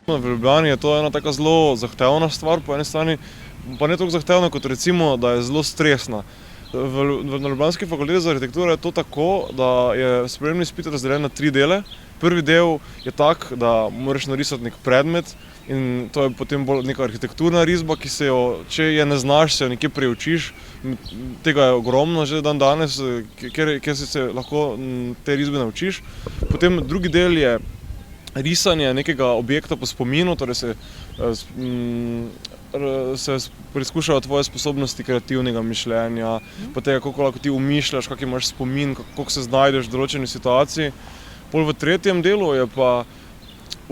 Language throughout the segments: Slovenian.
V Ljubljani je to ena taka zelo zahtevna stvar, po eni strani pa ne toliko zahtevna, kot recimo, da je zelo stresna. Na ljubljanski fakulteti za arhitekturo je to tako, da je sprejemni izpit razdeljen na 3 dele. Prvi del je tak, da moraš narisati nek predmet in to je potem bolj neka arhitekturna risba, ki se jo, če je ne znaš, se jo nekje preučiš. Tega je ogromno že dan danes, kjer se lahko te risbe naučiš. Potem drugi del je risanje nekega objekta po spominu, torej se preizkušajo tvoje sposobnosti kreativnega mišljenja, pa tega, koliko lahko ti umišljaš, kak imaš spomin, koliko se znajdeš v določeni situaciji. Pol v tretjem delu je pa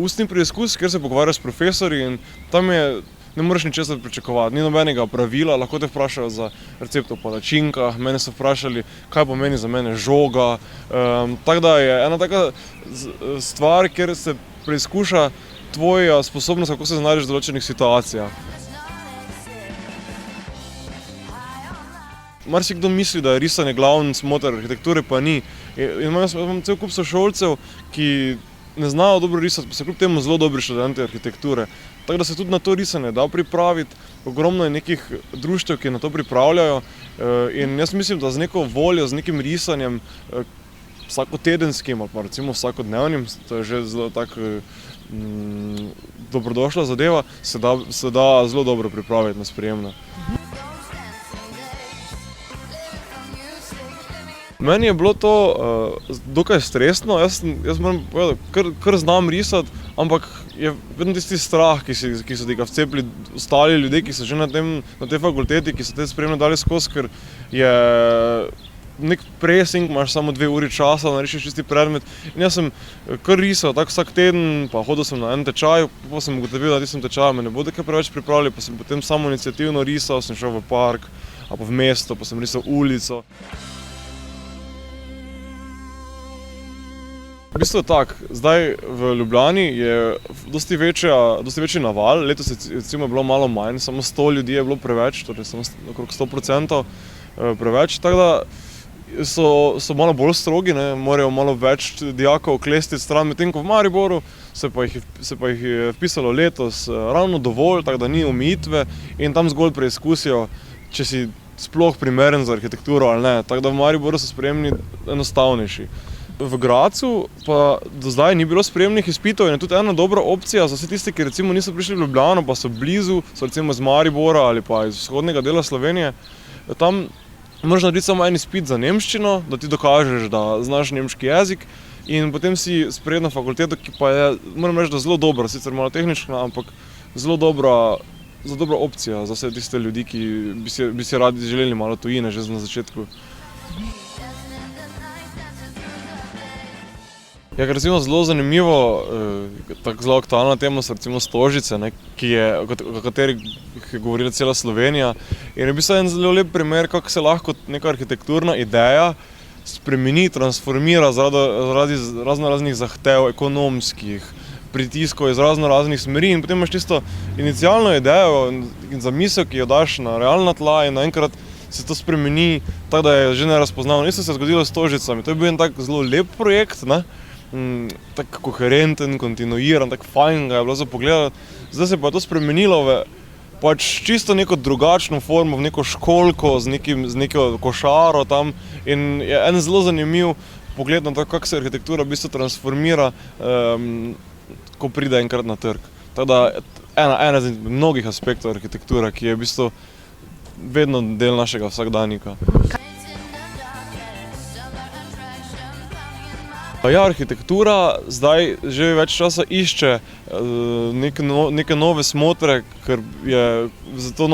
ustni preizkus, kjer se pogovarjaš s profesorji in tam ne moreš ničesar pričakovati, ni nobenega pravila, lahko te vprašajo za recept o palačinkah, mene so vprašali, kaj pomeni za mene žoga. Tako da je ena taka stvar, kjer se preizkuša tvoja sposobnost, kako se znajdeš v določenih situacijah. Marsikdo misli, da je risanje glavni smoter arhitekture, pa ni. In imam cel kup sošolcev, ki ne znajo dobro risati, pa so kljub temu zelo dobri študenti arhitekture. Tako da se tudi na to risanje da pripraviti. Ogromno je nekih društev, ki na to pripravljajo. In jaz mislim, da z neko voljo, z nekim risanjem, vsakotedenskim ali pa recimo vsakodnevnim, to je že zelo tako dobrodošla zadeva, se da zelo dobro pripraviti na sprejemne. Meni je bilo to dokaj stresno, jaz moram povedati, kar znam risati, ampak je vedno tisti strah, ki so ti ga vcepili ostali ljudje, ki so že na tej fakulteti, ki so te sprejemne dali skozi, ker je nek pressing, imaš samo 2 uri časa, narišeš čisti predmet. In jaz sem kar risal tako vsak teden, pa hodil sem na en tečaj, pa sem ugotovil, da tistem tečaju me ne bodo kaj preveč pripravili, pa sem potem samoiniciativno risal, sem šel v park, ali pa v mesto, pa sem risal ulico. V bistvu tako, zdaj v Ljubljani je dosti večji naval, letos je recimo bilo malo manj, samo 100 ljudi je bilo preveč, torej samo okrog 100% preveč, tako da so malo bolj strogi, morajo malo več dijakov klestiti stran, medtem ko v Mariboru se pa jih je vpisalo letos ravno dovolj, tako da ni omejitve in tam zgolj preizkusijo, če si sploh primeren za arhitekturo ali ne, tako da v Mariboru so sprejemni enostavnejši. V Gradcu pa do zdaj ni bilo sprejemnih izpitov in je tudi ena dobra opcija za vse tiste, ki recimo niso prišli v Ljubljano, pa so blizu, so recimo iz Maribora ali pa iz vzhodnega dela Slovenije. Tam moraš narediti samo en izpit za nemščino, da ti dokažeš, da znaš nemški jezik in potem si sprejet na fakulteto, ki pa je, moram reči, da zelo dobra, sicer malo tehnična, ampak zelo dobra opcija za vse tiste ljudi, ki bi si radi želeli malo tujine že na začetku. Ja, ker recimo zelo zanimivo, tako zelo aktualna tema so recimo Stožice, o kateri je govorila cela Slovenija. In je v bistvu en zelo lep primer, kako se lahko neka arhitekturna ideja spremeni, transformira zaradi raznoraznih zahtev, ekonomskih, pritiskov iz raznoraznih smeri in potem imaš tisto inicialno idejo in zamisel, ki jo daš na realna tla in naenkrat se to spremeni, tako da je že nerazpoznavno. Isto se je zgodilo s Stožicami, to je bil en tak zelo lep projekt, tako koherenten, kontinuiran, tako fajn ga je bilo za pogledati. Zdaj se pa je to spremenilo v pač čisto neko drugačno formo, v neko školjko z neko košaro tam in je en zelo zanimiv pogled na to, kako se arhitektura v bistvu transformira, ko pride enkrat na trg. Tako da ena izmed mnogih aspektov arhitekture, ki je v bistvu vedno del našega vsakdanjika. Ja, arhitektura zdaj že več časa išče neke nove smotre, ker je za to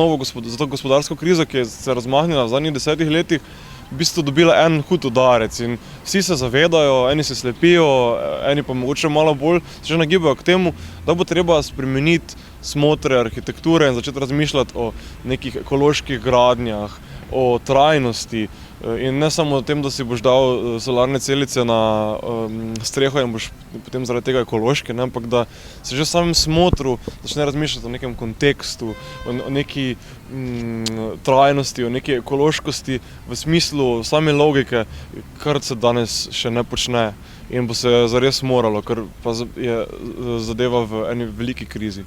gospodarsko krizo, ki je se razmahnila v zadnjih 10 letih, v bistvu dobila en hud udarec in vsi se zavedajo, eni se slepijo, eni pa mogoče malo bolj se že nagibajo k temu, da bo treba spremeniti smotre arhitekture in začeti razmišljati o nekih ekoloških gradnjah, o trajnosti, In ne samo o tem, da si boš dal solarne celice na streho in boš potem zaradi tega ekološki, ne, ampak da se že v samem smotru začne razmišljati o nekem kontekstu, o neki trajnosti, o neki ekološkosti v smislu same logike, kar se danes še ne počne in bo se zares moralo, ker pa je zadeva v eni veliki krizi.